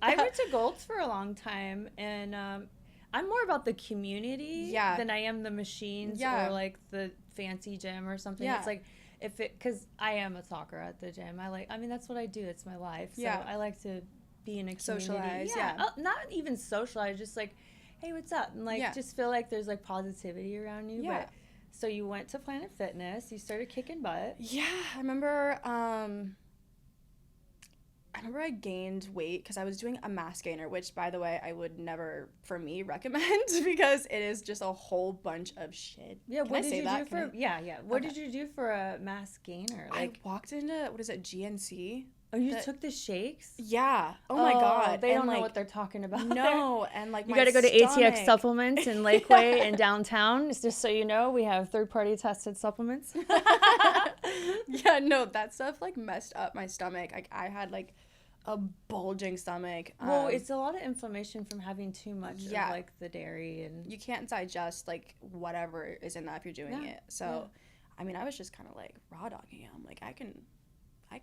I went to Gold's for a long time, and I'm more about the community than I am the machines or like the fancy gym or something. It's like because I am a talker at the gym. I mean, that's what I do. It's my life. So I like to be in a community. Socialize. Not even socialize, just like, hey, what's up? And like, just feel like there's like positivity around you. But so you went to Planet Fitness. You started kicking butt. Yeah, I remember I gained weight because I was doing a mass gainer, which, by the way, I would never, for me, recommend because it is just a whole bunch of shit. Yeah, what did you do for? What did you do for a mass gainer? Like, I walked into what is it, GNC? Oh, you took the shakes? Yeah. Oh my God. They don't know what they're talking about. No, and like you got to go to ATX Supplements in Lakeway in downtown. Just so you know, we have third-party tested supplements. Yeah, no, that stuff like messed up my stomach. Like I had like a bulging stomach. Well, it's a lot of inflammation from having too much of like the dairy, and you can't digest like whatever is in that if you're doing it. So, I mean, I was just kind of like raw dogging it. I'm like, I can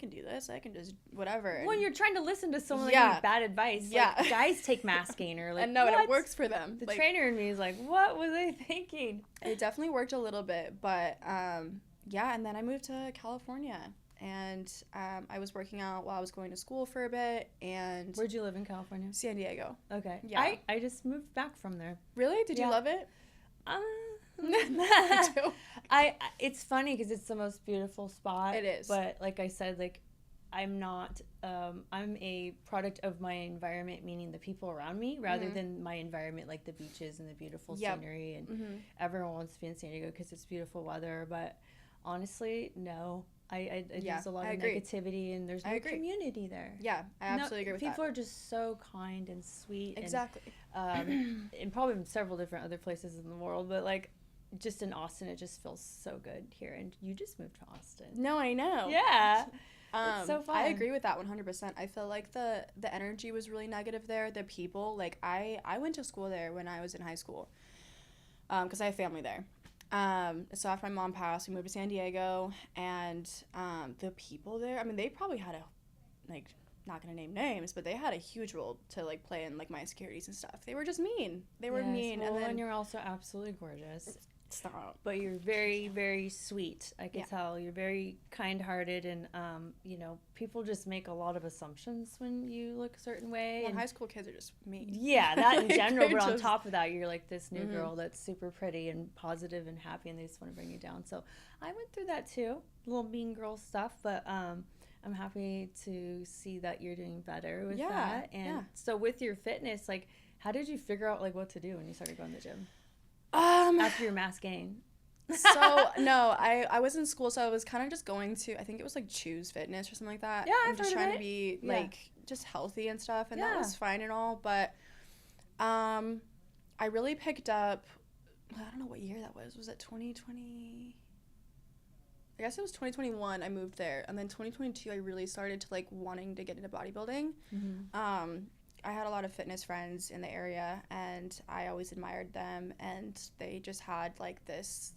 do this. I can just whatever. When you're trying to listen to someone like give bad advice, like, guys take mass gainer. Like, and no, and it works for them. The trainer in me is like, what was I thinking? It definitely worked a little bit, but and then I moved to California, and I was working out while I was going to school for a bit. And where'd you live in California? San Diego. Okay. Yeah. I just moved back from there. Really? Did you love it? Me too. It's funny because it's the most beautiful spot. It is. But like I said, like I'm not. I'm a product of my environment, meaning the people around me, rather than my environment, like the beaches and the beautiful scenery. And everyone wants to be in San Diego because it's beautiful weather. But honestly, no. There's a lot of negativity, and there's no community there. Yeah, I absolutely agree with that. People are just so kind and sweet. Exactly. And probably in several different other places in the world, but like just in Austin, it just feels so good here. And you just moved to Austin. No, I know. Yeah. It's so fun. I agree with that 100%. I feel like the energy was really negative there. The people, like I went to school there when I was in high school because I have family there. So after my mom passed, we moved to San Diego, and the people there, I mean, they probably had not gonna name names, but they had a huge role to like play in like my insecurities and stuff. They were just mean. They were mean. Well, and then you're also absolutely gorgeous. Stop. But you're very, very sweet. I can tell you're very kind-hearted, and people just make a lot of assumptions when you look a certain way. Well, and high school kids are just mean. Yeah, that in general. But on top of that, you're like this new girl that's super pretty and positive and happy, and they just want to bring you down. So I went through that too, little mean girl stuff. But I'm happy to see that you're doing better with that. And so with your fitness, like, how did you figure out like what to do when you started going to the gym? After your mass gain. So no, I was in school, so I was kind of just going to, I think it was like Choose Fitness or something like that. Yeah, I'm just trying to be like just healthy and stuff, and that was fine and all. But I really picked up. I don't know what year that was. Was it 2020? I guess it was 2021. I moved there, and then 2022 I really started to like wanting to get into bodybuilding. I had a lot of fitness friends in the area, and I always admired them, and they just had like this,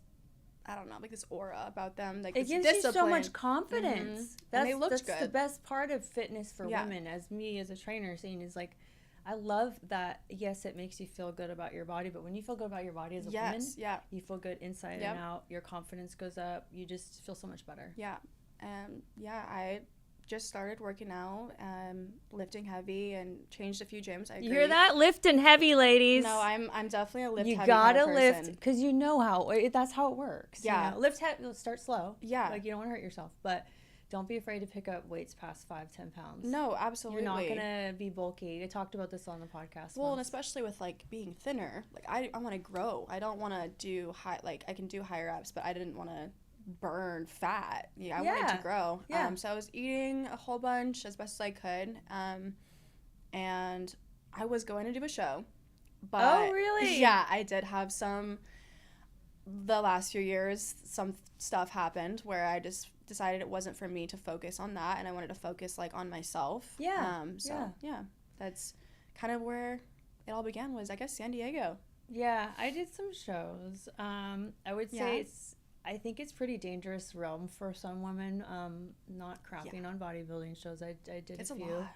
I don't know, like this aura about them. Like it gives you so much confidence. And they looked that's good. The best part of fitness for women, as me as a trainer saying, is like, I love that. Yes, it makes you feel good about your body, but when you feel good about your body as a woman, you feel good inside and out. Your confidence goes up. You just feel so much better. Yeah, I just started working out, lifting heavy, and changed a few gyms. I agree. You hear that? Lifting heavy, ladies. No, I'm definitely a lift heavy. You gotta kind of lift person. because you know that's how it works. Yeah, you know? Lift heavy. Start slow. Yeah, like you don't want to hurt yourself, but don't be afraid to pick up weights past 5-10 pounds. No, absolutely. You're not gonna be bulky. I talked about this on the podcast. Well, and especially with like being thinner, like I want to grow. I don't want to do high. Like I can do higher reps, but I didn't want to burn fat. I wanted to grow. So I was eating a whole bunch as best as I could, and I was going to do a show, but oh really? Yeah, I did have the last few years some stuff happened where I just decided it wasn't for me to focus on that, and I wanted to focus like on myself. That's kind of where it all began, was I guess San Diego. I did some shows. I would say I think it's pretty dangerous realm for some women, not crapping on bodybuilding shows. I did a few. A lot.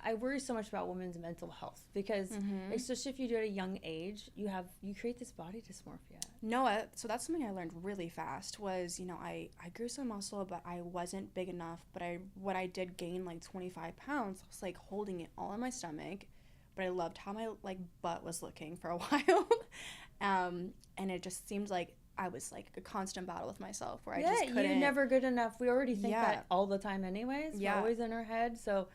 I worry so much about women's mental health because especially if you do it at a young age, you create this body dysmorphia. No, so that's something I learned really fast was, you know, I grew some muscle, but I wasn't big enough. But what I did gain like 25 pounds, I was like holding it all in my stomach. But I loved how my like butt was looking for a while. And it just seemed like I was like a constant battle with myself where I just couldn't. You're never good enough. We already think that all the time anyways. We're always in our head. So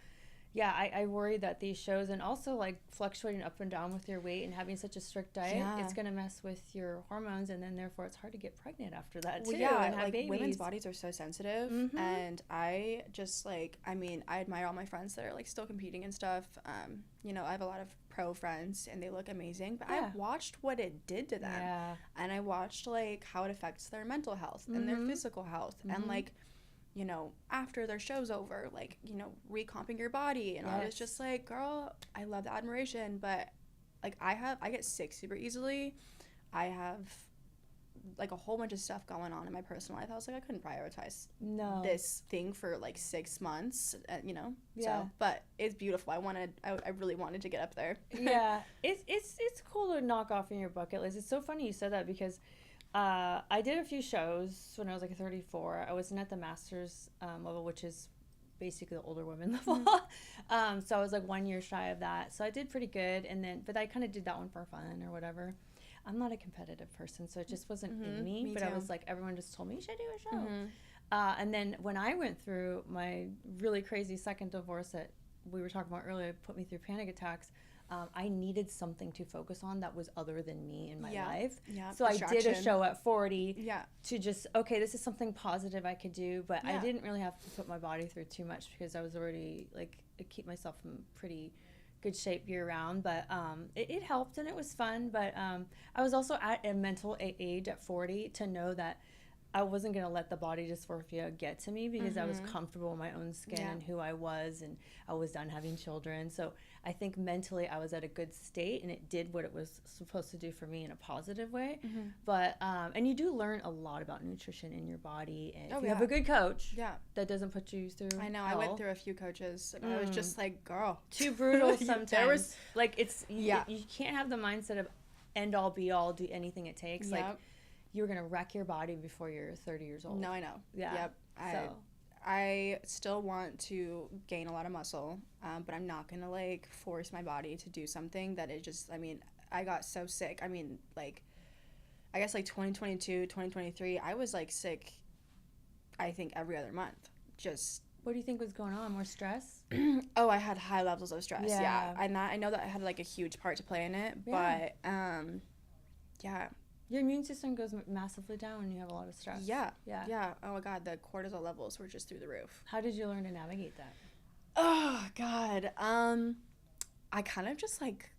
yeah, I worry that these shows, and also like fluctuating up and down with your weight and having such a strict diet, it's going to mess with your hormones, and then therefore it's hard to get pregnant after that too. Well, and have like babies. Women's bodies are so sensitive, and I just like, I mean, I admire all my friends that are like still competing and stuff. You know, I have a lot of pro friends and they look amazing, but I watched what it did to them, and I watched like how it affects their mental health and their physical health, and like, you know, after their show's over, like, you know, recomping your body. And I was just like, girl, I love the admiration, but like I get sick super easily. I have like a whole bunch of stuff going on in my personal life. I was like, I couldn't prioritize this thing for like 6 months, you know? So, but it's beautiful. I really wanted to get up there. It's cool to knock off in your bucket list. It's so funny you said that because I did a few shows when I was like 34. I wasn't at the master's level, which is basically the older women level. So I was like 1 year shy of that. So I did pretty good. But I kind of did that one for fun or whatever. I'm not a competitive person, so it just wasn't in me. But I was like, everyone just told me you should do a show. And then when I went through my really crazy second divorce that we were talking about earlier, put me through panic attacks. I needed something to focus on that was other than me in my life. So I did a show at 40 to just, okay, this is something positive I could do. But I didn't really have to put my body through too much because I was already, like, I keep myself in pretty good shape year round. But it helped and it was fun. But I was also at a mental age at 40 to know that I wasn't going to let the body dysmorphia get to me because I was comfortable in my own skin and who I was, and I was done having children. So I think mentally I was at a good state and it did what it was supposed to do for me in a positive way. But, and you do learn a lot about nutrition in your body. And if you have a good coach that doesn't put you through I know. hell. I went through a few coaches and I was just like, girl. Too brutal sometimes. Like it's, you can't have the mindset of end all be all, do anything it takes. Like, you're going to wreck your body before you're 30 years old. No, I know. Yeah. Yep. I still want to gain a lot of muscle, but I'm not going to, like, force my body to do something that it just, I mean, I got so sick. I mean, like, I guess, like, 2022, 2023, I was, like, sick, I think, every other month. Just... What do you think was going on? More stress? Oh, I had high levels of stress, yeah. And I know that I had, like, a huge part to play in it, but, yeah. Your immune system goes massively down when you have a lot of stress. Yeah. Oh, my God. The cortisol levels were just through the roof. How did you learn to navigate that? Oh, God. I kind of just, like,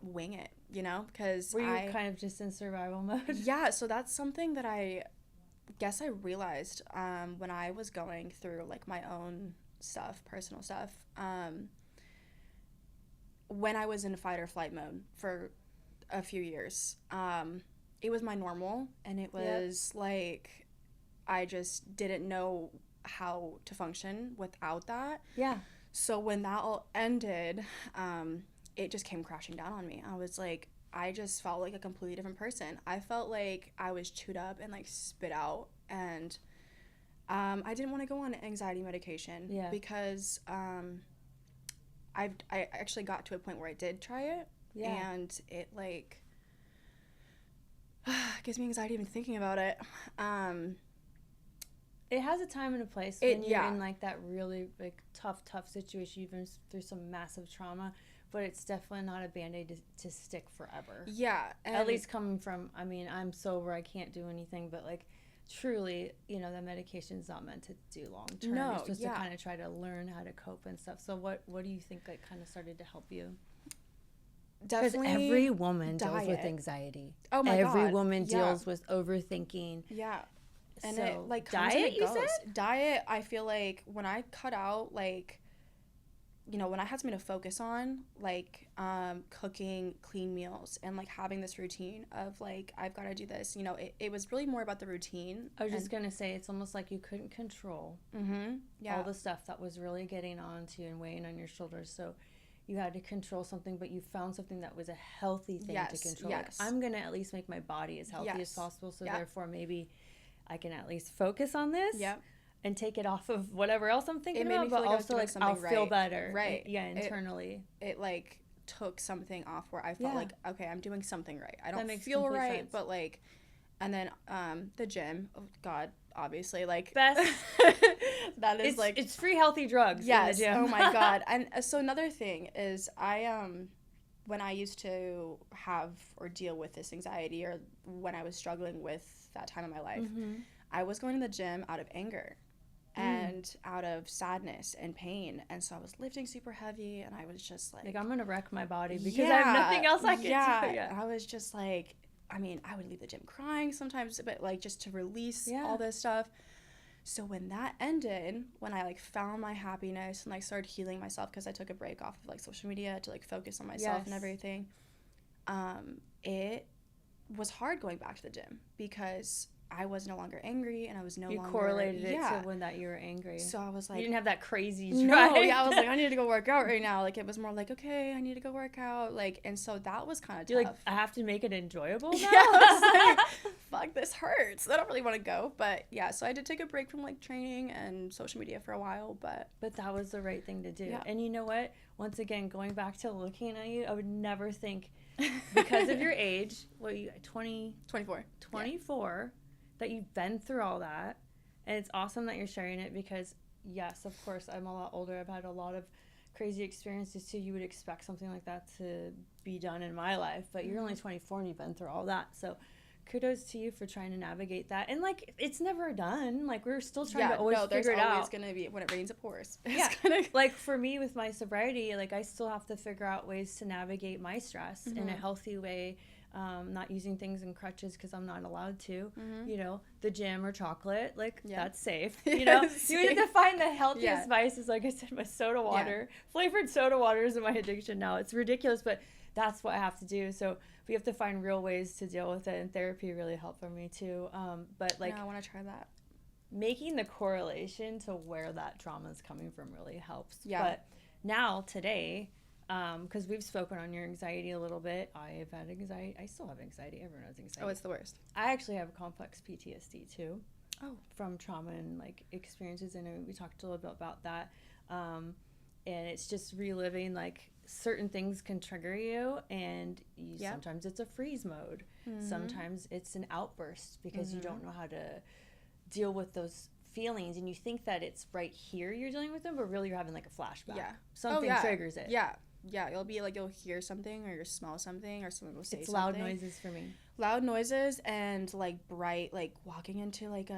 wing it, you know? Because Were you kind of just in survival mode? Yeah. So that's something that I guess I realized when I was going through, like, my own stuff, personal stuff. When I was in fight or flight mode for a few years, it was my normal, and it was like I just didn't know how to function without that. Yeah. So when that all ended, it just came crashing down on me. I was like, I just felt like a completely different person. I felt like I was chewed up and like spit out, and I didn't want to go on anxiety medication because I actually got to a point where I did try it, and it like gives me anxiety even thinking about it. It has a time and a place when you're in like that really like tough situation. You've been through some massive trauma, but it's definitely not a Band-Aid to stick forever. Yeah. At least coming from, I mean, I'm sober, I can't do anything, but like truly, you know, the medication's not meant to do long term. No, it's just to kind of try to learn how to cope and stuff. So what do you think like kind of started to help you? Definitely, because every woman deals with anxiety. Oh my God. Every woman deals with overthinking. Yeah. And so, it like diet, you said? Diet, I feel like when I cut out like you know, when I had something to focus on, like cooking clean meals and like having this routine of like, I've got to do this, you know, it was really more about the routine. I was just going to say, it's almost like you couldn't control all the stuff that was really getting onto you and weighing on your shoulders. So you had to control something, but you found something that was a healthy thing to control. Yes. Like, I'm going to at least make my body as healthy as possible. So therefore maybe I can at least focus on this. Yep. And take it off of whatever else I'm thinking about, but like also like I'll feel better, right? Internally. It like took something off where I felt like, okay, I'm doing something right. I don't feel right, sense. But like, and then the gym. Oh God, obviously, like best. That is like it's free healthy drugs. Yes. In the gym. Oh my God. And so another thing is when I used to have or deal with this anxiety, or when I was struggling with that time in my life, I was going to the gym out of anger. And out of sadness and pain. And so I was lifting super heavy, and I was just like I'm going to wreck my body because I have nothing else I can do. Yeah. I was just like, I mean, I would leave the gym crying sometimes, but like just to release all this stuff. So when that ended, when I like found my happiness and like started healing myself, because I took a break off of like social media to like focus on myself and everything, it was hard going back to the gym because I was no longer angry, and I was no longer... You correlated it to when that you were angry. So I was like... You didn't have that crazy drive. No, I was like, I need to go work out right now. Like, it was more like, okay, I need to go work out. Like, and so that was kind of tough. You're like, I have to make it enjoyable now? Yeah, I was like, fuck, this hurts. I don't really want to go. But, yeah, so I did take a break from, like, training and social media for a while, but... But that was the right thing to do. Yeah. And you know what? Once again, going back to looking at you, I would never think, because of your age, what are you, 20? 24. 24. That you've been through all that, and it's awesome that you're sharing it because, yes, of course, I'm a lot older. I've had a lot of crazy experiences too. You would expect something like that to be done in my life, but you're only 24 and you've been through all that. So kudos to you for trying to navigate that. And, like, it's never done. Like, we're still trying to always figure it out. There's always going to be, when it rains, it pours. Like, for me, with my sobriety, like, I still have to figure out ways to navigate my stress in a healthy way. Not using things in crutches because I'm not allowed to, you know, the gym or chocolate, like, that's safe, you know, you have to find the healthiest vices. Like I said, my soda water, flavored soda water is my addiction now. It's ridiculous, but that's what I have to do. So we have to find real ways to deal with it, and therapy really helped for me too. But like, I want to try that. Making the correlation to where that trauma is coming from really helps. Yeah. But now today, because we've spoken on your anxiety a little bit. I have had anxiety. I still have anxiety. Everyone has anxiety. Oh, it's the worst. I actually have complex PTSD too. Oh. From trauma and like experiences, and we talked a little bit about that. And it's just reliving, like, certain things can trigger you, and sometimes it's a freeze mode. Sometimes it's an outburst because you don't know how to deal with those feelings, and you think that it's right here you're dealing with them, but really you're having like a flashback. Something triggers it. Yeah, it'll be like you'll hear something or you'll smell something or someone will say it's something. Loud noises for me. Loud noises and like bright, like walking into like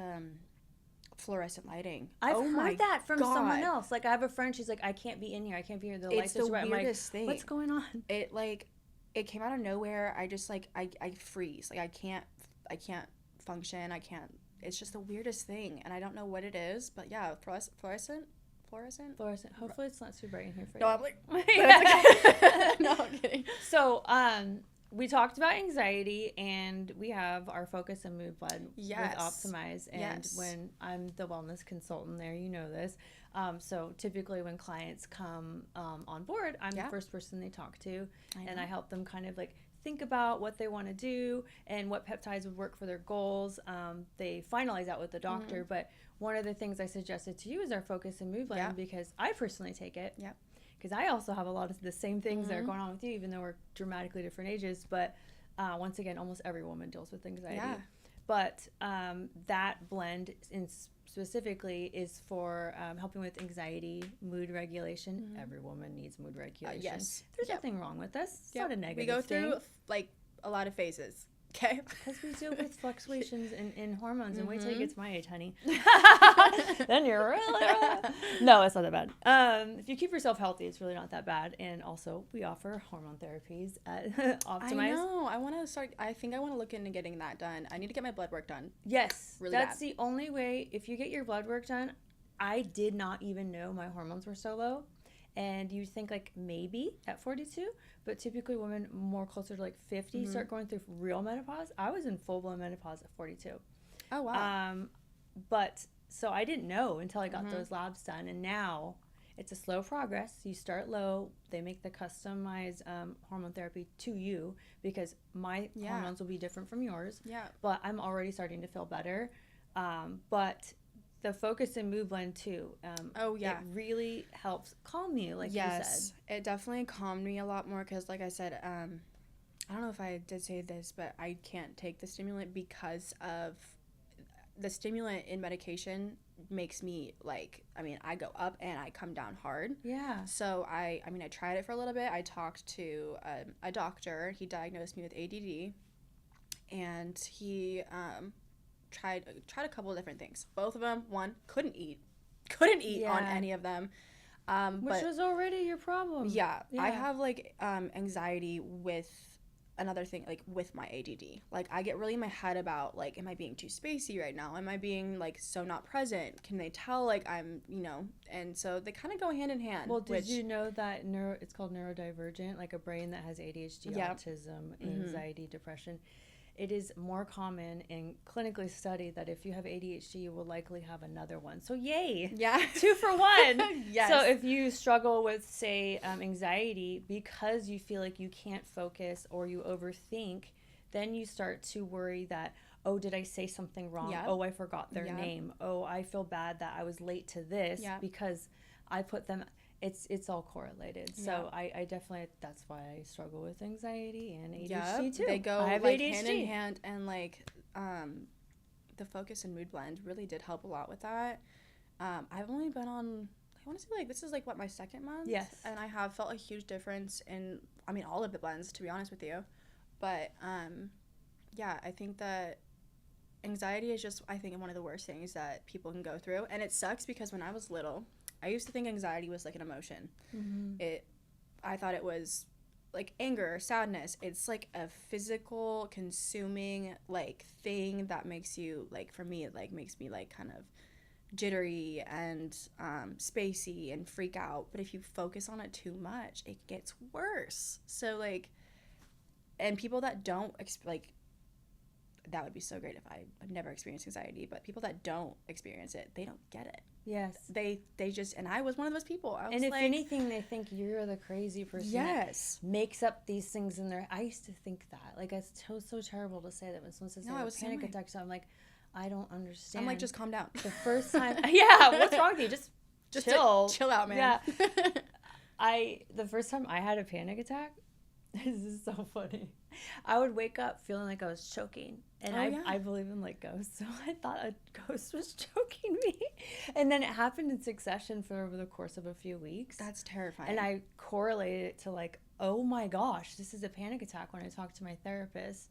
fluorescent lighting. I've heard that from someone else. Like, I have a friend, she's like, I can't be in here. I can't be here. The lights are bright. I'm like, thing. What's going on? It came out of nowhere. I just like I freeze. Like I can't function. It's just the weirdest thing, and I don't know what it is, but yeah, fluorescent. Hopefully it's not too bright in here for you. No, I'm like, okay. No, I'm kidding. So, we talked about anxiety, and we have our focus and mood blend with Optimize. And when I'm the wellness consultant there, you know this. So typically when clients come on board, I'm the first person they talk to, and I help them kind of like think about what they want to do and what peptides would work for their goals. They finalize out with the doctor, but one of the things I suggested to you is our focus and mood blend because I personally take it. Yep. Because I also have a lot of the same things that are going on with you, even though we're dramatically different ages. But once again, almost every woman deals with anxiety. Yeah. But that blend specifically is for helping with anxiety, mood regulation. Every woman needs mood regulation. Yes. There's nothing wrong with this. It's not a negative thing. We go through like a lot of phases. Okay. Because we deal with fluctuations in hormones, and wait till you get to my age, honey. Then you're really no, it's not that bad. If you keep yourself healthy, it's really not that bad. And also, we offer hormone therapies at Optimize. I know. I think I want to look into getting that done. I need to get my blood work done. Yes. Really that's bad. The only way. If you get your blood work done, I did not even know my hormones were so low. And you think like maybe at 42, but typically women more closer to like 50 start going through real menopause. I was in full-blown menopause at 42. Oh, wow. But so I didn't know until I got those labs done. And now it's a slow progress. You start low. They make the customized hormone therapy to you because my hormones will be different from yours. Yeah. But I'm already starting to feel better. But the focus and mood blend too. It really helps calm you, like you said. It definitely calmed me a lot more because, like I said, I don't know if I did say this, but I can't take the stimulant because of the stimulant in medication makes me like, I mean, I go up and I come down hard. Yeah. So I tried it for a little bit. I talked to a doctor. He diagnosed me with ADD, and he tried a couple of different things. Both of them, one, couldn't eat on any of them. Which was already your problem. Yeah. I have like anxiety with another thing, like with my ADD. Like I get really in my head about like, am I being too spacey right now? Am I being like so not present? Can they tell like I'm, and so they kind of go hand in hand. Well, did you know that it's called neurodivergent, like a brain that has ADHD, autism, anxiety, depression. It is more common and clinically studied that if you have ADHD, you will likely have another one. So yay. Yeah. 2 for 1. Yes. So if you struggle with, say, anxiety because you feel like you can't focus or you overthink, then you start to worry that, oh, did I say something wrong? Yep. Oh, I forgot their name. Oh, I feel bad that I was late to this because I put them... It's all correlated. So I definitely, that's why I struggle with anxiety and ADHD too. They go I have like ADHD. hand in hand, and like the focus and mood blend really did help a lot with that. I've only been on, I want to say like this is like what, my 2nd month? Yes. And I have felt a huge difference in, I mean, all of the blends, to be honest with you. But I think that anxiety is just, I think, one of the worst things that people can go through. And it sucks because when I was little, I used to think anxiety was like an emotion. I thought it was like anger or sadness. It's like a physical consuming like thing that makes you like, for me, it like makes me like kind of jittery and spacey and freak out. But if you focus on it too much, it gets worse. So like, and people that don't like, that would be so great if I've never experienced anxiety, but people that don't experience it, they don't get it. Yes. They just, and I was one of those people. I was and if like, anything, they think you're the crazy person that makes up these things in their... I used to think that. Like, it's so terrible to say that when someone says I was panic attack. So I'm like, I don't understand. I'm like, just calm down. The first time... yeah, what's wrong with you? Just chill. Chill out, man. Yeah. The first time I had a panic attack, this is so funny. I would wake up feeling like I was choking. And I believe in like ghosts, so I thought a ghost was choking me. And then it happened in succession for over the course of a few weeks. That's terrifying. And I correlated it to like, oh my gosh, this is a panic attack when I talked to my therapist.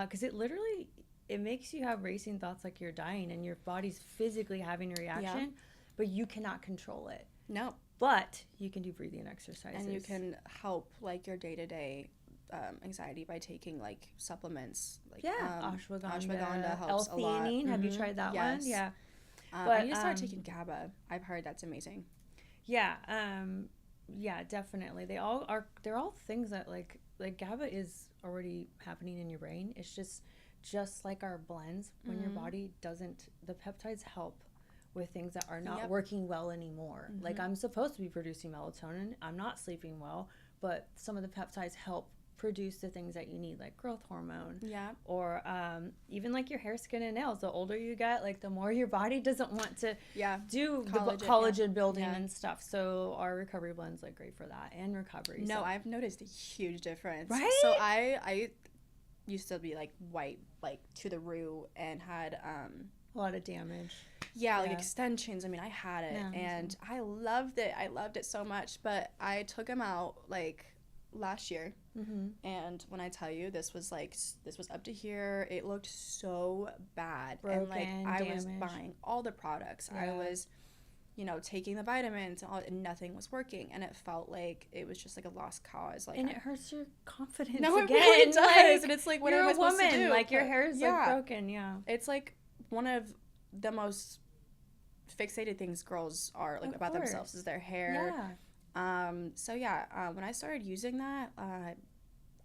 Because it makes you have racing thoughts like you're dying and your body's physically having a reaction, but you cannot control it. No. But you can do breathing exercises. And you can help like your day-to-day anxiety by taking like supplements like ashwagandha helps a lot. L-theanine. Have you tried that one? Yeah. But I need to start taking GABA. I've heard that's amazing. Yeah. Yeah, definitely. They're all things that like GABA is already happening in your brain. It's just like our blends, when your body doesn't, the peptides help with things that are not working well anymore. Like I'm supposed to be producing melatonin. I'm not sleeping well, but some of the peptides help produce the things that you need, like growth hormone. Yeah. Or even like your hair, skin, and nails. The older you get, like the more your body doesn't want to do collagen building and stuff. So our recovery blend's like great for that and recovery. No, so. I've noticed a huge difference. Right? So I used to be like white, like to the root, and had a lot of damage. Yeah, like extensions. I mean, I had it and I loved it. I loved it so much, but I took them out like last year. And when I tell you, this was up to here. It looked so bad. Broken, and like I damaged. was buying all the products. I was, taking the vitamins and nothing was working. And it felt like it was just like a lost cause. Like, and it hurts your confidence. No, again. it really does. Like, and it's like, what you're am I a supposed woman. to do? Like your hair is like broken. Yeah. It's like one of the most fixated things girls are like of about course. themselves is their hair. Yeah. So yeah, when I started using that, I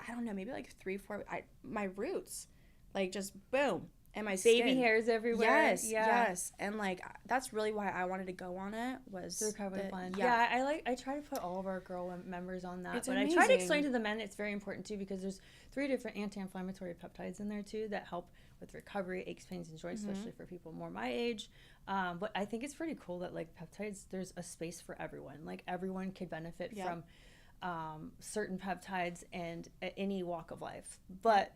don't know, maybe like 3-4, my roots, like just boom, and my skin. Baby hairs everywhere. Yes. And like that's really why I wanted to go on it, was the recovery blend. Yeah. I try to put all of our girl members on that. It's but amazing. I try to explain to the men it's very important too, because there's 3 different anti-inflammatory peptides in there too that help with recovery, aches, pains, and joints, especially for people more my age. But I think it's pretty cool that like peptides, there's a space for everyone. Like everyone could benefit from certain peptides and at any walk of life. But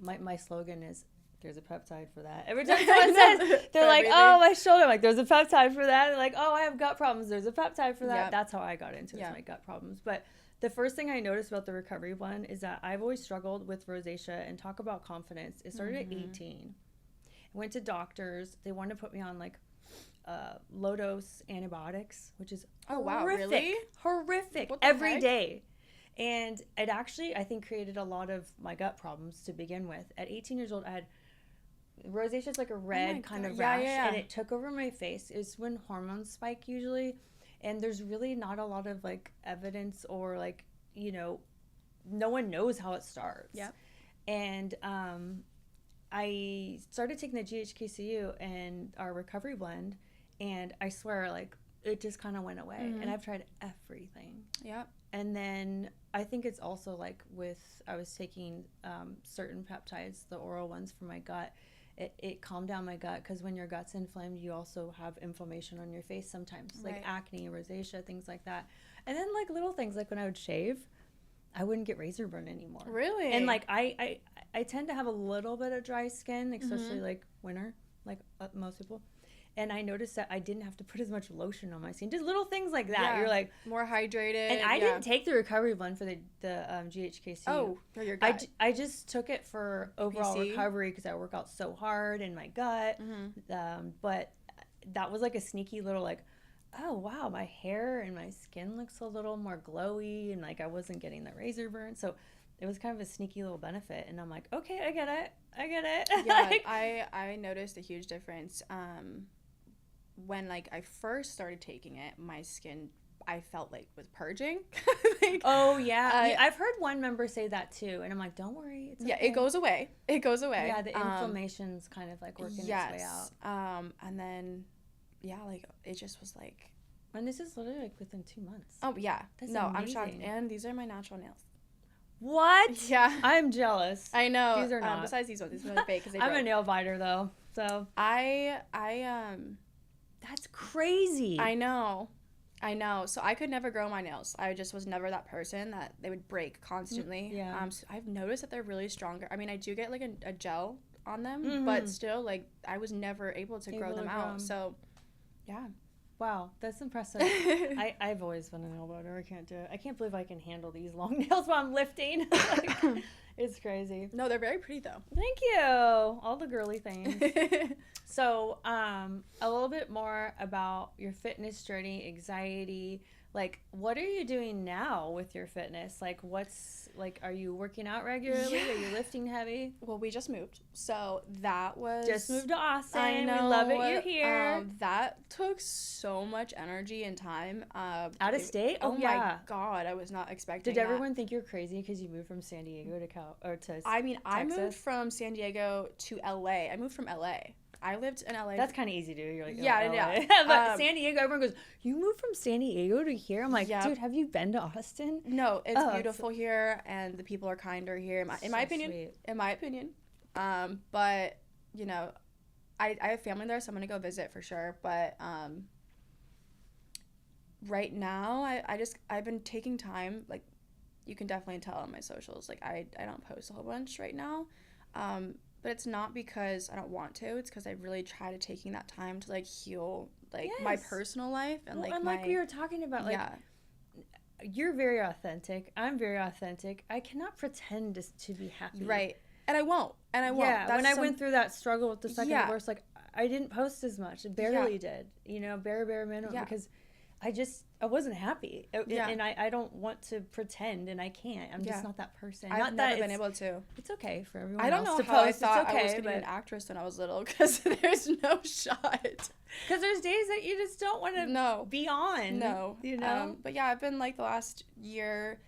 my slogan is, there's a peptide for that. Every time someone says, they're like, oh, my shoulder. I'm like, there's a peptide for that. They're like, oh, I have gut problems. There's a peptide for that. Yep. That's how I got into it, my gut problems. But the first thing I noticed about the recovery blend is that I've always struggled with rosacea, and talk about confidence. It started at 18. I went to doctors. They wanted to put me on like low dose antibiotics, which is horrific every day. And it actually, I think, created a lot of my gut problems to begin with. At 18 years old, I had rosacea, is like a red kind of rash, and it took over my face. It's when hormones spike usually, and there's really not a lot of like evidence, or like, you know, no one knows how it starts. Yeah. And I started taking the GHKCU and our recovery blend, and I swear, like, it just kind of went away. And I've tried everything. Yeah. And then I think it's also like I was taking certain peptides, the oral ones for my gut. It calmed down my gut, because when your gut's inflamed, you also have inflammation on your face sometimes, like acne, rosacea, things like that. And then like little things, like when I would shave, I wouldn't get razor burn anymore. Really? And like I tend to have a little bit of dry skin, especially like winter, like most people. And I noticed that I didn't have to put as much lotion on my skin. Just little things like that. Yeah. You're like more hydrated. And I didn't take the recovery blend for the GHKCU. Oh, for your gut. I just took it for overall recovery, because I work out so hard in my gut. But that was like a sneaky little like, oh wow, my hair and my skin looks a little more glowy, and like I wasn't getting the razor burn. So it was kind of a sneaky little benefit. And I'm like, okay, I get it. Yeah, like, I noticed a huge difference. When like I first started taking it, my skin, I felt like was purging. Like, oh yeah, I've heard one member say that too, and I'm like, don't worry, it's okay. It goes away. Yeah, the inflammation's kind of like working its way out. And then like it just was like, and this is literally like within 2 months. Oh yeah, that's amazing. I'm shocked. And these are my natural nails. What? Yeah, I'm jealous. I know. These are not. Besides these ones are fake, because I'm a nail biter though, so I that's crazy. I know. So I could never grow my nails. I just was never that person that they would break constantly. Yeah. So I've noticed that they're really stronger. I mean, I do get like a gel on them, but still, like, I was never able to grow them out. So, yeah. Wow, that's impressive. I've always been a nail biter. I can't do it. I can't believe I can handle these long nails while I'm lifting. Like, it's crazy. No, they're very pretty though. Thank you. All the girly things. So, a little bit more about your fitness journey, anxiety. Like, what are you doing now with your fitness? Like, are you working out regularly? Yeah. Are you lifting heavy? Well, we just moved. So that was... Just moved to Austin. I know. We love it you're here. That took so much energy and time. Out of state? Oh yeah. My God, I was not expecting Did everyone think you're crazy because you moved from San Diego to Texas? I mean, I moved from San Diego to LA. I moved from LA. I lived in LA. That's kind of easy to do. You're like, yeah. But San Diego, everyone goes, you moved from San Diego to here? I'm like, dude, have you been to Austin? No, it's beautiful here, and the people are kinder here, in my opinion. In my opinion. But, you know, I have family there, so I'm going to go visit for sure. But right now, I've been taking time. Like, you can definitely tell on my socials. Like, I don't post a whole bunch right now. But it's not because I don't want to. It's because I really try to taking that time to, like, heal, like, my personal life. And, and like we were talking about, like, you're very authentic. I'm very authentic. I cannot pretend to be happy. Right. And I won't. Yeah, when I went through that struggle with the second divorce, like, I didn't post as much. I barely did. You know, bare minimum. Yeah. Because I wasn't happy. And I don't want to pretend, and I can't. I'm just not that person. I've never been able to. It's okay for everyone I don't else know to how post. I thought it's okay, I was going to be an actress when I was little, because there's no shot. Because there's days that you just don't want to be on. No. You know? But yeah, I've been like the last year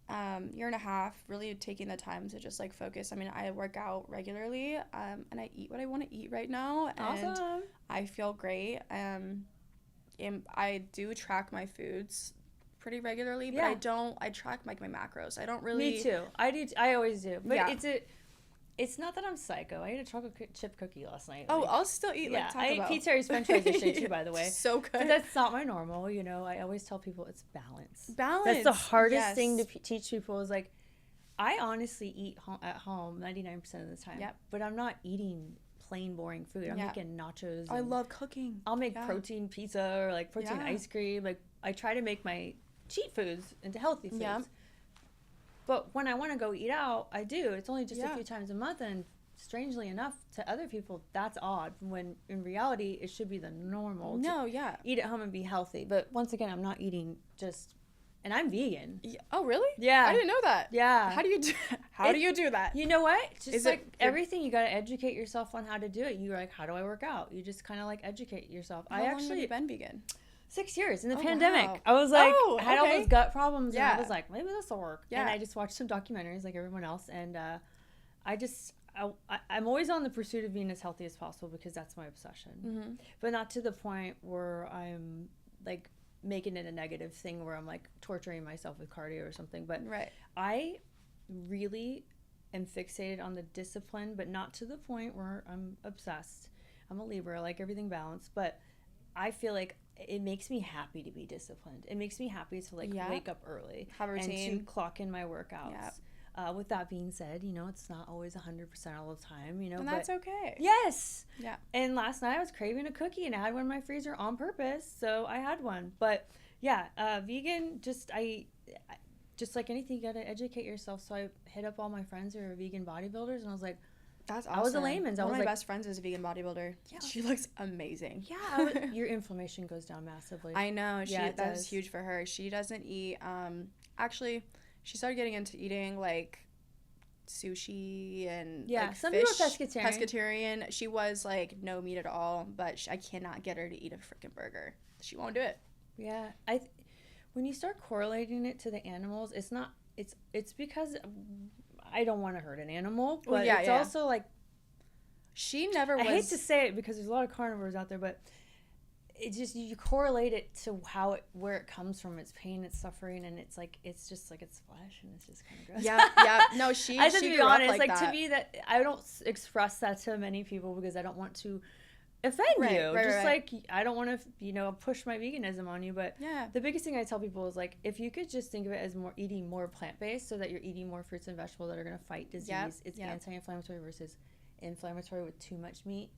and a half really taking the time to just like focus. I mean, I work out regularly, and I eat what I want to eat right now. And awesome. I feel great. I do track my foods pretty regularly, but I track like my macros. I don't really. Me too. I always do. But it's not that I'm psycho. I ate a chocolate chip cookie last night. Oh, I'll still eat like Taco I Bell. ate Pete Terry's French fries yesterday too, by the way. So good. But that's not my normal, you know. I always tell people it's balance. Balance. That's the hardest thing to teach people is like, I honestly eat at home 99% of the time. Yep. But I'm not eating plain boring food. I'm making nachos. I love cooking. I'll make protein pizza or like protein ice cream. Like I try to make my cheat foods into healthy foods. Yeah. But when I want to go eat out, I do. It's only just a few times a month, and strangely enough, to other people, that's odd. When in reality, it should be the normal. Eat at home and be healthy. But once again, I'm not eating just, and I'm vegan. Oh, really? Yeah. I didn't know that. Yeah. How do you do that? You know what? Just like everything, you got to educate yourself on how to do it. You're like, how do I work out? You just kind of like educate yourself. How long have you been vegan? 6 years in the pandemic. Wow. I was like, I had all those gut problems, and I was like, maybe this will work. Yeah. And I just watched some documentaries like everyone else, and I'm always on the pursuit of being as healthy as possible because that's my obsession. Mm-hmm. But not to the point where I'm like making it a negative thing where I'm like torturing myself with cardio or something. But I really am fixated on the discipline, but not to the point where I'm obsessed. I'm a Libra, I like everything balanced, but I feel like it makes me happy to be disciplined. It makes me happy to like wake up early and to clock in my workouts. With that being said, you know, it's not always 100% all the time, you know. And that's okay. Yes. Yeah. And last night I was craving a cookie and I had one in my freezer on purpose, so I had one. But vegan, just like anything, you got to educate yourself. So I hit up all my friends who are vegan bodybuilders, and I was like, that's awesome. I was a layman's. One of my best friends is a vegan bodybuilder. Yeah. She looks amazing. Yeah. Your inflammation goes down massively. I know. That's huge for her. She doesn't eat, actually, she started getting into eating, like, sushi and, like, some fish. People are pescatarian. She was, like, no meat at all, but I cannot get her to eat a freaking burger. She won't do it. Yeah. When you start correlating it to the animals, it's because I don't want to hurt an animal, but it's also like she never was. I hate to say it because there's a lot of carnivores out there, but it's just you correlate it to where it comes from, its pain, its suffering, and it's just like its flesh, and it's just kind of gross. Yeah. No, she. I said to be honest, like to me that I don't express that to many people because I don't want to offend you. Like I don't want to, push my veganism on you, but the biggest thing I tell people is like if you could just think of it as eating more plant-based, so that you're eating more fruits and vegetables that are going to fight disease. It's anti-inflammatory versus inflammatory with too much meat.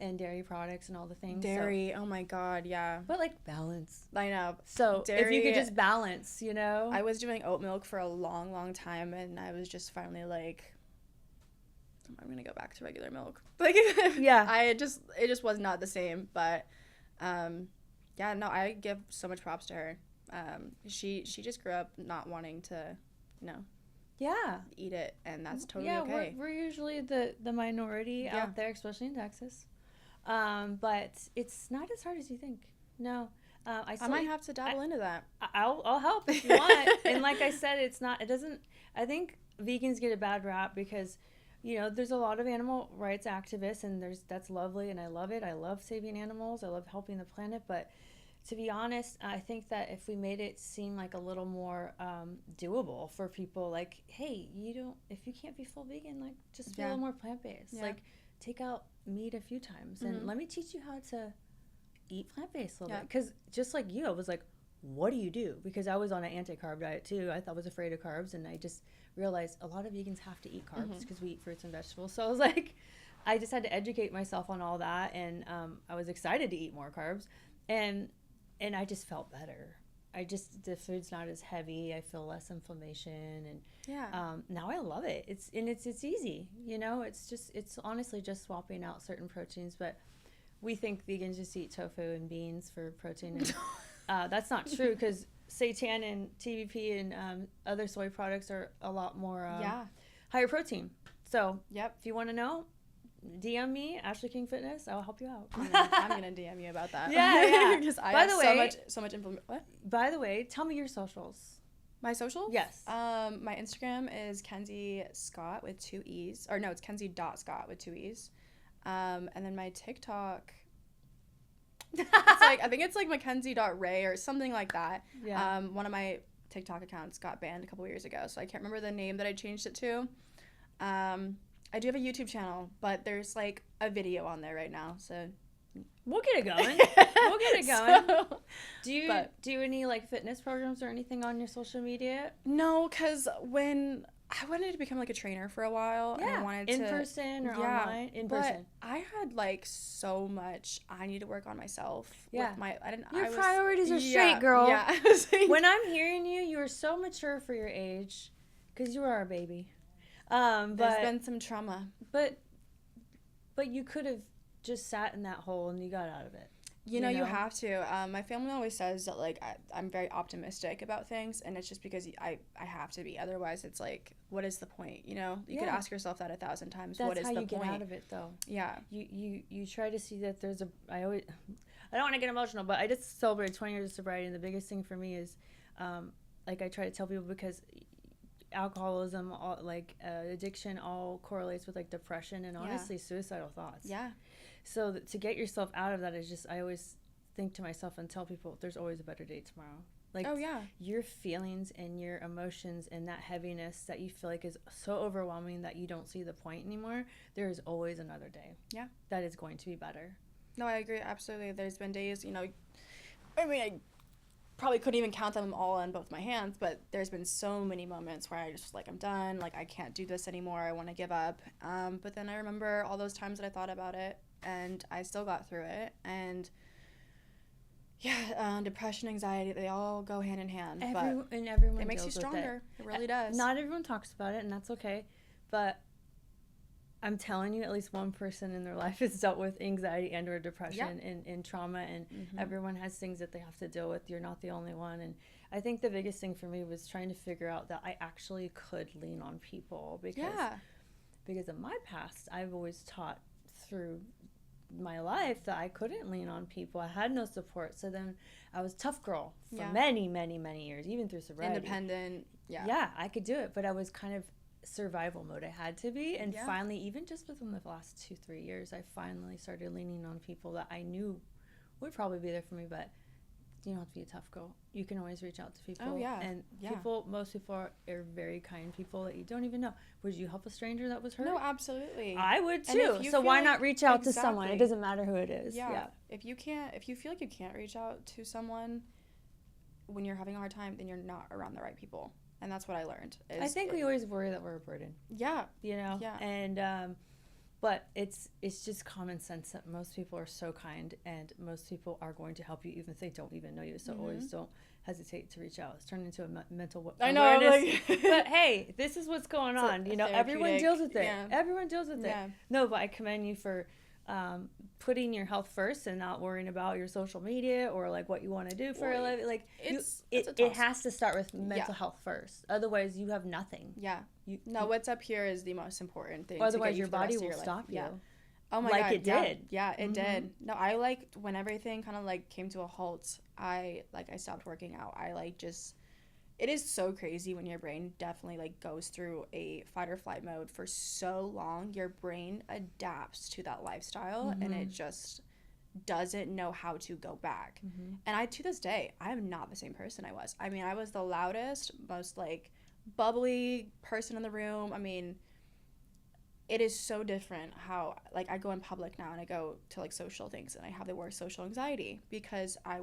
And dairy products and all the things. Dairy, oh my god, yeah. But like balance. I know. So dairy, if you could just balance, I was doing oat milk for a long, long time, and I was just finally like, I'm gonna go back to regular milk. Like, it just was not the same. But, I give so much props to her. She just grew up not wanting to, eat it, and that's totally okay. We're usually the minority out there, especially in Texas. But it's not as hard as you think. No. I might have to dabble into that. I'll help if you want. And like I said, I think vegans get a bad rap because there's a lot of animal rights activists, and that's lovely, and I love it. I love saving animals. I love helping the planet. But to be honest, I think that if we made it seem like a little more doable for people, like, hey, if you can't be full vegan, like, just be a little more plant-based. Like, take out meat a few times, and let me teach you how to eat plant-based a little bit. Because just like you, I was like, what do you do? Because I was on an anti-carb diet too. I was afraid of carbs, and I just realized a lot of vegans have to eat carbs because we eat fruits and vegetables. So I was like, I just had to educate myself on all that, and I was excited to eat more carbs, and I just felt better. The food's not as heavy. I feel less inflammation, and now I love it. It's easy. It's honestly just swapping out certain proteins, but we think vegans just eat tofu and beans for protein. And That's not true because seitan and TVP and other soy products are a lot more higher protein. So if you want to know, DM me, Ashley King Fitness. I'll help you out. I'm gonna DM you about that. Yeah. Because I have so much information. What? By the way, tell me your socials. My socials? Yes. My Instagram is Mackenzie Scott with 2 E's. Or no, it's Mackenzie.Scott with 2 E's. And then my TikTok, I think it's like Mackenzie.Ray or something like that. Yeah. One of my TikTok accounts got banned a couple years ago, so I can't remember the name that I changed it to. I do have a YouTube channel, but there's like a video on there right now, so we'll get it going. So, do you do any like fitness programs or anything on your social media? No, because when I wanted to become like a trainer for a while, and I wanted in person or online. In person. I had like so much I need to work on myself. Yeah, with your priorities are straight, girl. Yeah. When I'm hearing you, you are so mature for your age, because you are a baby. But there's been some trauma. But you could have just sat in that hole and you got out of it. You know, you have to. My family always says that, like, I'm very optimistic about things, and it's just because I have to be. Otherwise, it's like, what is the point? You know? You could ask yourself that 1,000 times. What is the point? That's how you get out of it, though. Yeah. You try to see that there's I don't want to get emotional, but I just celebrated 20 years of sobriety, and the biggest thing for me is, like, I try to tell people, because alcoholism, addiction, all correlates with like depression and honestly suicidal thoughts. Yeah. So to get yourself out of that is just, I always think to myself and tell people, there's always a better day tomorrow. Like, your feelings and your emotions and that heaviness that you feel like is so overwhelming that you don't see the point anymore, there is always another day. Yeah. That is going to be better. No, I agree. Absolutely. There's been days, you know, I mean, I probably couldn't even count them all on both my hands, but there's been so many moments where I just like, I'm done, like I can't do this anymore, I want to give up. But then I remember all those times that I thought about it, and I still got through it. And depression, anxiety, they all go hand in hand. Everyone it makes you stronger. It really does. Not everyone talks about it, and that's okay, but I'm telling you, at least one person in their life has dealt with anxiety and or depression and trauma, and everyone has things that they have to deal with. You're not the only one. And I think the biggest thing for me was trying to figure out that I actually could lean on people, because of my past, I've always taught through my life that I couldn't lean on people. I had no support. So then I was tough girl for many, many, many years, even through sobriety. Independent. Yeah, I could do it, but I was kind of survival mode. I had to be, and finally, even just within the last 2-3 years, I finally started leaning on people that I knew would probably be there for me. But you don't have to be a tough girl. You can always reach out to people. And most people are very kind people that you don't even know. Would you help a stranger that was hurt? No, absolutely. I would too. So why not reach out to someone? It doesn't matter who it is. If you feel like you can't reach out to someone when you're having a hard time, then you're not around the right people. And that's what I learned. I think we always worry that we're a burden. Yeah. You know? Yeah. And, but it's just common sense that most people are so kind, and most people are going to help you even if they don't even know you. So always don't hesitate to reach out. It's turned into a mental awareness. But hey, this is what's going on. You know, everyone deals with it. Yeah. Everyone deals with it. No, but I commend you for putting your health first and not worrying about your social media or like what you want to do for a living. Like it has to start with mental health first. Otherwise, you have nothing. Yeah. What's up here is the most important thing. Otherwise, your body will stop you. Yeah. Oh my God. It did. Yeah, it did. No, I liked when everything kind of like came to a halt. I stopped working out. It is so crazy when your brain definitely like goes through a fight or flight mode for so long. Your brain adapts to that lifestyle and it just doesn't know how to go back. And to this day, I am not the same person I was. I mean, I was the loudest, most like bubbly person in the room. I mean, it is so different how like I go in public now and I go to like social things and I have the worst social anxiety because I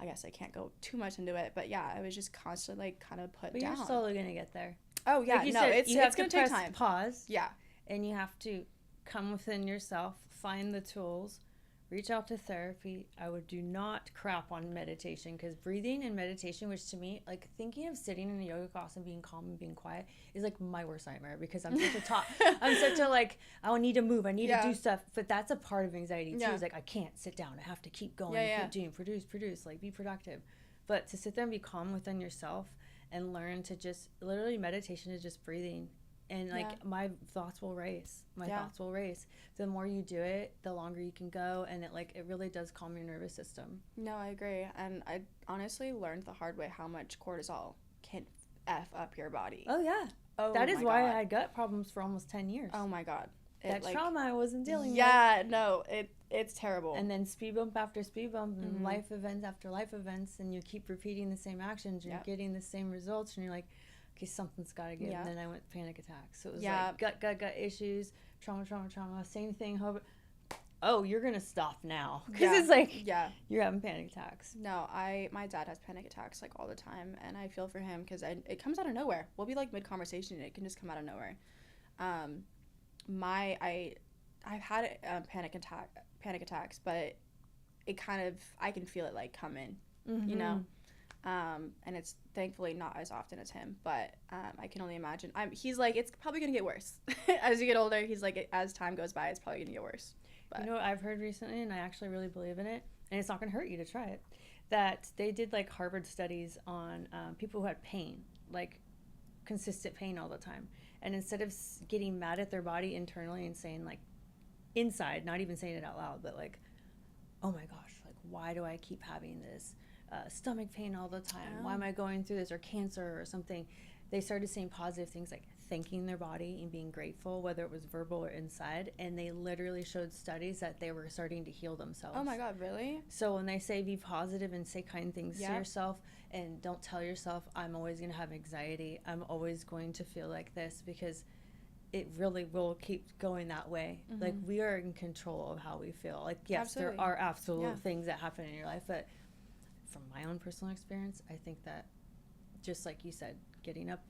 guess I can't go too much into it, but yeah, I was just constantly like kind of put down. But you're slowly gonna get there. Oh yeah, like it's gonna take time. Pause. Yeah, and you have to come within yourself, find the tools, reach out to therapy. I would do not crap on meditation, because breathing and meditation, which to me, like thinking of sitting in a yoga class and being calm and being quiet is like my worst nightmare, because I'm such a like, I need to move, I need to do stuff, but that's a part of anxiety too. It's like, I can't sit down, I have to keep going, keep doing, produce, like be productive. But to sit there and be calm within yourself and learn to just, literally meditation is just breathing. And like my thoughts will race. Thoughts will race. The more you do it, the longer you can go, and it really does calm your nervous system. No, I agree. And I honestly learned the hard way how much cortisol can F up your body. Oh yeah. Oh, that is why I had gut problems for almost 10 years. Oh my God. That trauma I wasn't dealing with. Yeah, no, it's terrible. And then speed bump after speed bump, and life events after life events, and you keep repeating the same actions, and you're getting the same results, and you're like, okay, something's got to give. And then I went panic attacks. So it was like gut issues, trauma, same thing. Oh, you're going to stop now. Because it's like, you're having panic attacks. No, my dad has panic attacks like all the time, and I feel for him because it comes out of nowhere. We'll be like mid-conversation, and it can just come out of nowhere. I've had panic attacks, but it kind of, I can feel it like come in, you know? And it's thankfully not as often as him, but I can only imagine. He's like, it's probably gonna get worse as you get older. He's like, as time goes by, it's probably gonna get worse. But. You know what I've heard recently, and I actually really believe in it, and it's not gonna hurt you to try it, that they did like Harvard studies on people who had pain, like consistent pain all the time, and instead of getting mad at their body internally and saying like inside, not even saying it out loud, but like, oh my gosh, like why do I keep having this stomach pain all the time? Why am I going through this, or cancer or something? They started saying positive things like thanking their body and being grateful, whether it was verbal or inside, and they literally showed studies that they were starting to heal themselves. Oh my God, really? So when they say be positive and say kind things to yourself, and don't tell yourself, I'm always going to have anxiety, I'm always going to feel like this, because it really will keep going that way. Like, we are in control of how we feel. Like, yes, there are absolute things that happen in your life, but from my own personal experience, I think that, just like you said, getting up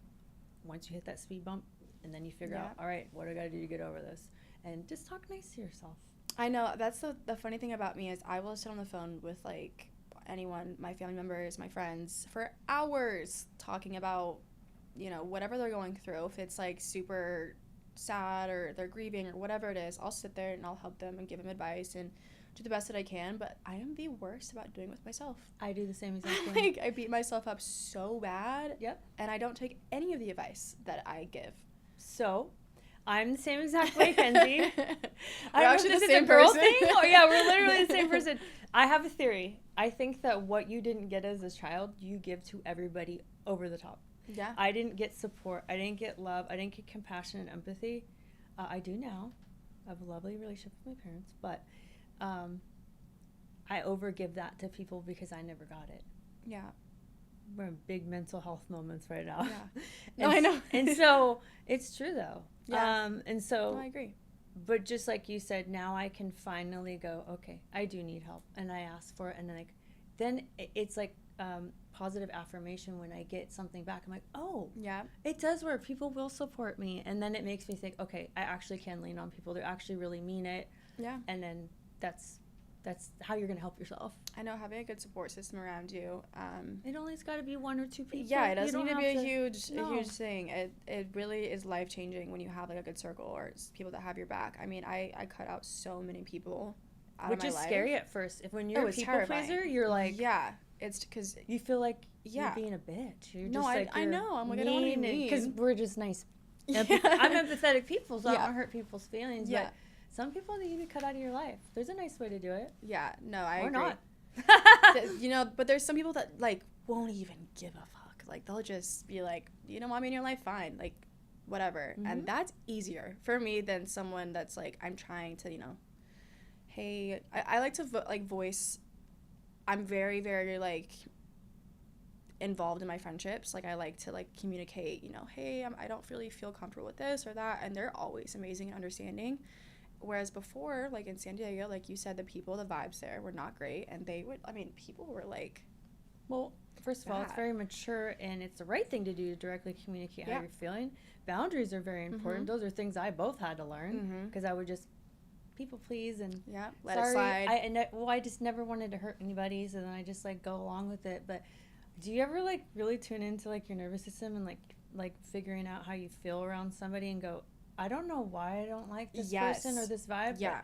once you hit that speed bump, and then you figure out, all right, what do I got to do to get over this? And just talk nice to yourself. I know. That's the funny thing about me is I will sit on the phone with, like, anyone, my family members, my friends, for hours talking about, you know, whatever they're going through. If it's, like, super sad or they're grieving or whatever it is, I'll sit there and I'll help them and give them advice and do the best that I can, but I am the worst about doing it with myself. I do the same exact thing. Like, I beat myself up so bad. Yep. And I don't take any of the advice that I give. So, I'm the same exact way, Kenzie. We're actually the same person. Oh, yeah, we're literally the same person. I have a theory. I think that what you didn't get as a child, you give to everybody over the top. Yeah. I didn't get support. I didn't get love. I didn't get compassion and empathy. I do now. I have a lovely relationship with my parents, but I overgive that to people because I never got it. Yeah. We're in big mental health moments right now. Yeah. No, I know. And so it's true though. Yeah. And so no, I agree. But just like you said, now I can finally go, okay, I do need help, and I ask for it, and then it's like positive affirmation when I get something back. I'm like, oh, yeah, it does work. People will support me, and then it makes me think, okay, I actually can lean on people. They actually really mean it. Yeah. And then that's how you're gonna help yourself. I know, having a good support system around you. It only's got to be one or two people. Yeah, it doesn't need to be a huge thing. It really is life changing when you have like a good circle or people that have your back. I mean, I cut out so many people out of my life. Which is scary at first. If when you're a people pleaser, you're like, yeah, it's because you feel like you're being a bitch. You're no, just like, I know. I'm like, I don't want to be mean because we're just nice. I'm empathetic people, so I don't hurt people's feelings. Yeah. But some people need to be cut out of your life. There's a nice way to do it. Yeah, no, I agree. Or not. You know, but there's some people that, like, won't even give a fuck. Like, they'll just be like, you don't want me in your life? Fine. Like, whatever. Mm-hmm. And that's easier for me than someone that's, like, I'm trying to, you know, hey, I like to, voice. I'm very, very, like, involved in my friendships. Like, I like to, like, communicate, you know, hey, I don't really feel comfortable with this or that. And they're always amazing and understanding. Whereas before, like in San Diego, like you said, the vibes there were not great. And people were like, well, first of all, it's very mature and it's the right thing to do to directly communicate how you're feeling. Boundaries are very important. Mm-hmm. Those are things I both had to learn because I would just people please and let it slide. I just never wanted to hurt anybody, so then I just like go along with it. But do you ever like really tune into like your nervous system and like figuring out how you feel around somebody and go, I don't know why I don't like this person or this vibe. Yeah.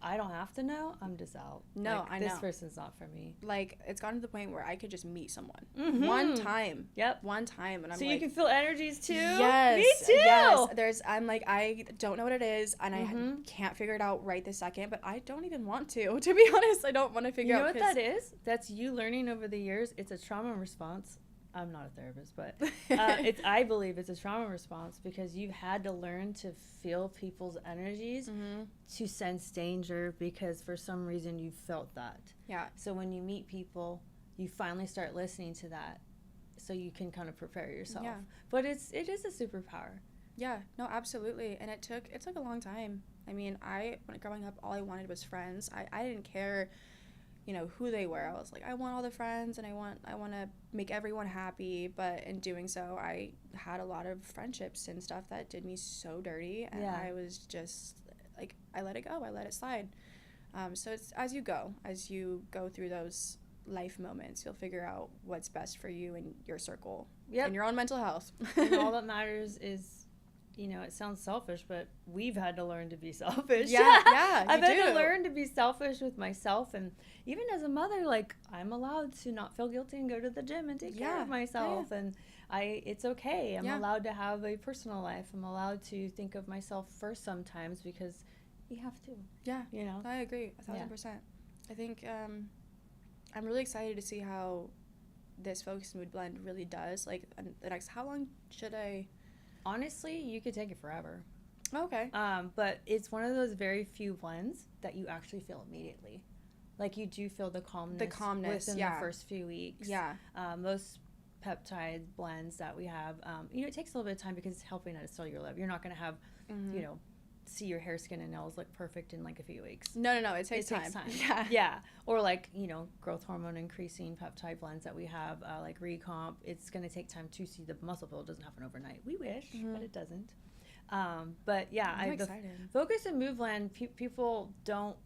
I don't have to know. I'm just out. No, like, I know. This person's not for me. Like, it's gotten to the point where I could just meet someone. One time. Yep. One time. And I'm so like... you can feel energies too? Yes. Me too. Yes. I'm like, I don't know what it is, and I can't figure it out right this second, but I don't even want to. To be honest, I don't want to figure out. You know what that is? That's you learning over the years. It's a trauma response. I'm not a therapist, but I believe it's a trauma response because you've had to learn to feel people's energies to sense danger because for some reason you felt that. Yeah. So when you meet people, you finally start listening to that so you can kind of prepare yourself. Yeah. But it is a superpower. Yeah, no, absolutely. And it took a long time. I mean, when growing up, all I wanted was friends. I didn't care, you know, who they were. I was like, I want all the friends and I want to make everyone happy. But in doing so, I had a lot of friendships and stuff that did me so dirty. And I was just like, I let it go. I let it slide. So it's as you go through those life moments, you'll figure out what's best for you and your circle and your own mental health. And all that matters is, you know, it sounds selfish, but we've had to learn to be selfish. Yeah, I've had to learn to be selfish with myself. And even as a mother, like, I'm allowed to not feel guilty and go to the gym and take care of myself. Yeah. And it's okay. I'm allowed to have a personal life. I'm allowed to think of myself first sometimes because you have to. Yeah. You know? I agree 1,000%. I think I'm really excited to see how this Focus Mood blend really does. Like, the next, how long should I... Honestly, you could take it forever. Okay. But it's one of those very few blends that you actually feel immediately. Like, you do feel the calmness within the first few weeks. Yeah. Most peptide blends that we have, you know, it takes a little bit of time because it's helping at a cellular level. You're not going to have, you know, see your hair, skin, and nails look perfect in like a few weeks. No. It takes time. Yeah. Or like, you know, growth hormone increasing peptide blends that we have, like Recomp. It's going to take time to see the muscle build. It doesn't happen overnight. We wish, but it doesn't. But yeah, I'm excited. Focus and Mood blend, people don't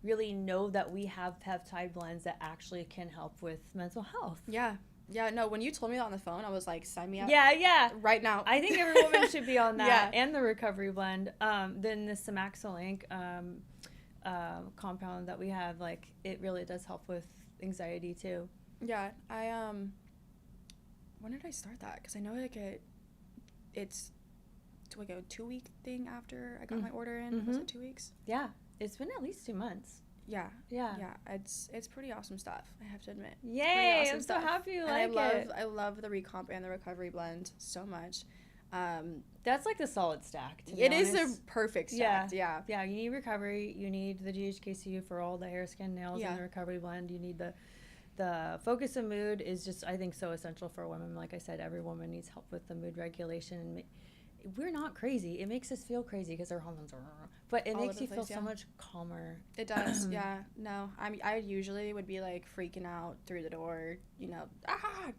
really know that we have peptide blends that actually can help with mental health. Yeah. Yeah, no, when you told me that on the phone, I was like, sign me up. Yeah. Right now. I think every woman should be on that and the recovery blend. Then the Semaxolink compound that we have, like, it really does help with anxiety too. Yeah, when did I start that? Because I know like it's like a 2-week thing after I got my order in. Was it 2 weeks? Yeah, it's been at least 2 months. Yeah. It's pretty awesome stuff, I have to admit. Yay! Awesome, I'm so happy you like it. I love the Recomp and the recovery blend so much. That's like the solid stack. To be honest. It is a perfect stack. Yeah. You need recovery. You need the GHKCU for all the hair, skin, nails, and the recovery blend. You need the Focus and Mood is just, I think, so essential for women. Like I said, every woman needs help with the mood regulation. We're not crazy. It makes us feel crazy because our hormones are, but it makes you feel so much calmer. It does. Yeah. No, I usually would be like freaking out through the door, you know, I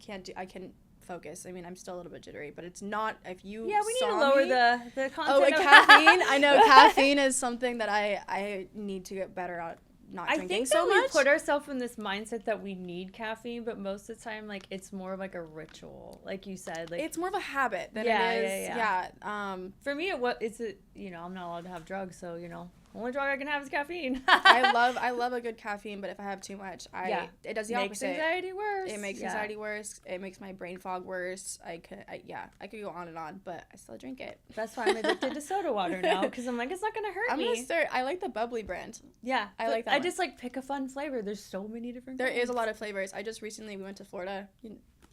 can focus. I mean, I'm still a little bit jittery, but it's not, if you we need to lower the content of caffeine. I know caffeine is something that I need to get better at. Not drinking so much. I think we put ourselves in this mindset that we need caffeine, but most of the time, like, it's more of like a ritual, like you said. Like, it's more of a habit than it is. Yeah. For me, you know, I'm not allowed to have drugs, so, you know, only drug I can have is caffeine. I love a good caffeine, but if I have too much, it does the opposite. Makes anxiety worse. It makes anxiety worse. It makes my brain fog worse. I could go on and on, but I still drink it. That's why I'm addicted to soda water now, because I'm like, it's not gonna hurt me. I like the bubbly brand. Yeah, I like that. I just like pick a fun flavor. There's so many different. There is a lot of flavors. I just recently we went to Florida.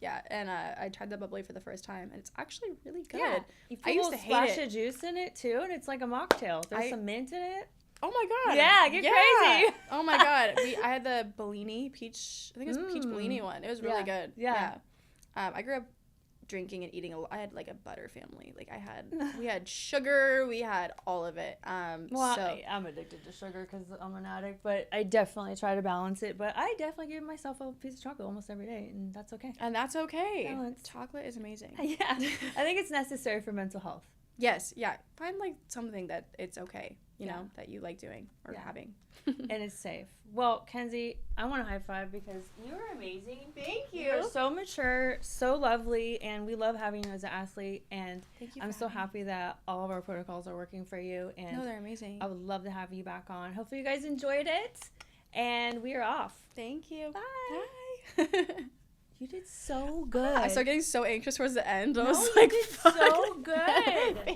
Yeah, and I tried the bubbly for the first time, and it's actually really good. Yeah, you put a little splash of juice in it too, and it's like a mocktail. There's some mint in it. Oh my god! Yeah, get crazy. Oh my god, I had the Bellini peach. I think it was peach Bellini one. It was really good. Yeah. I grew up drinking and eating I had like a butter family. Like we had sugar, we had all of it. I'm addicted to sugar because I'm an addict, but I definitely try to balance it. But I definitely give myself a piece of chocolate almost every day, and that's okay. And that's okay. Balance. Chocolate is amazing. Yeah, I think it's necessary for mental health. Yes, yeah. Find like something that it's okay. you know, that you like doing or having. And it's safe. Well, Kenzie, I want to high five because you are amazing. Thank you. You're so mature, so lovely, and we love having you as an athlete. And I'm so happy that all of our protocols are working for you. And no, they're amazing. I would love to have you back on. Hopefully you guys enjoyed it. And we are off. Thank you. Bye. Bye. You did so good. I started getting so anxious towards the end. I was you like, did fuck. so good.